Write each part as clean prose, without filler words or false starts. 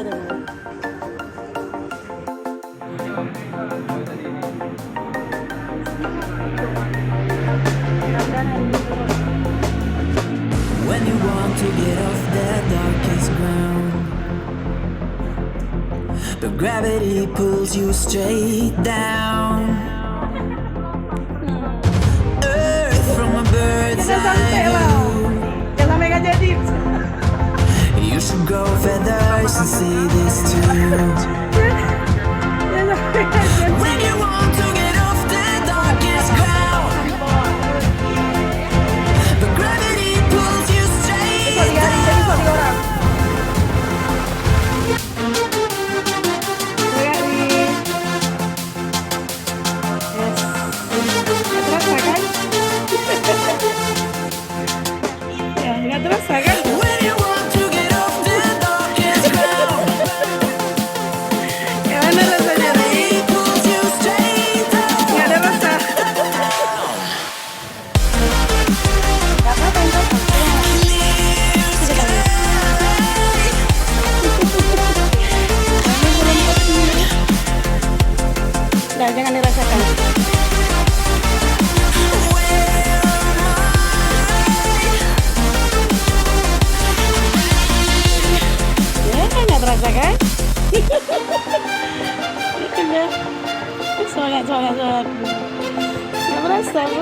When you want to get off that darkest ground, but gravity pulls you straight down. Earth from a bird's eye view. You should grow feathers and see this too. When you want to get off the darkest ground, but gravity pulls you straight down. When you want to get off the darkest ground, gravity pulls you straight down. Nah, jangan dirasakan. Ya, nggak terasa kan? Udah. Soalnya. Nggak merasa, Bu.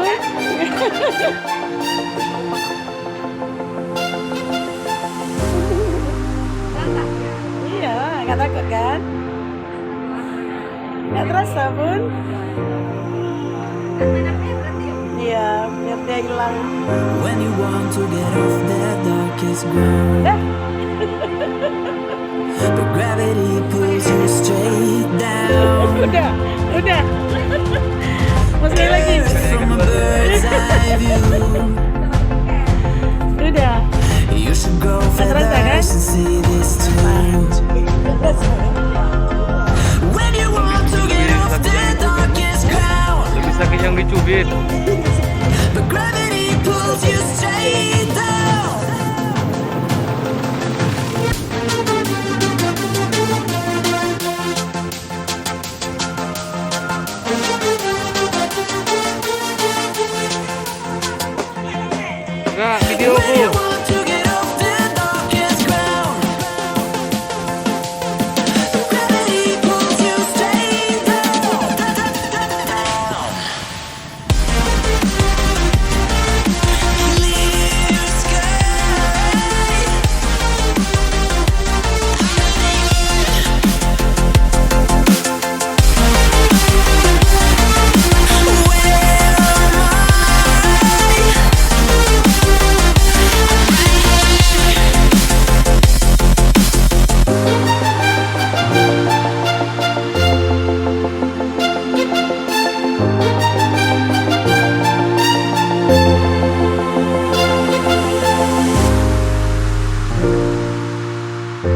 Iya, nggak takut kan? Nggak terasa, Bun. Iya, biar dia hilang. When you want to get off that darkest ground, Dah. but gravity pulls you straight down. Udah. Mau sekali lagi. From a bird's eye view, Udah. you should grow feathers and see this too. When you want to get off the darkest ground, Lebih sakit yang dicubit.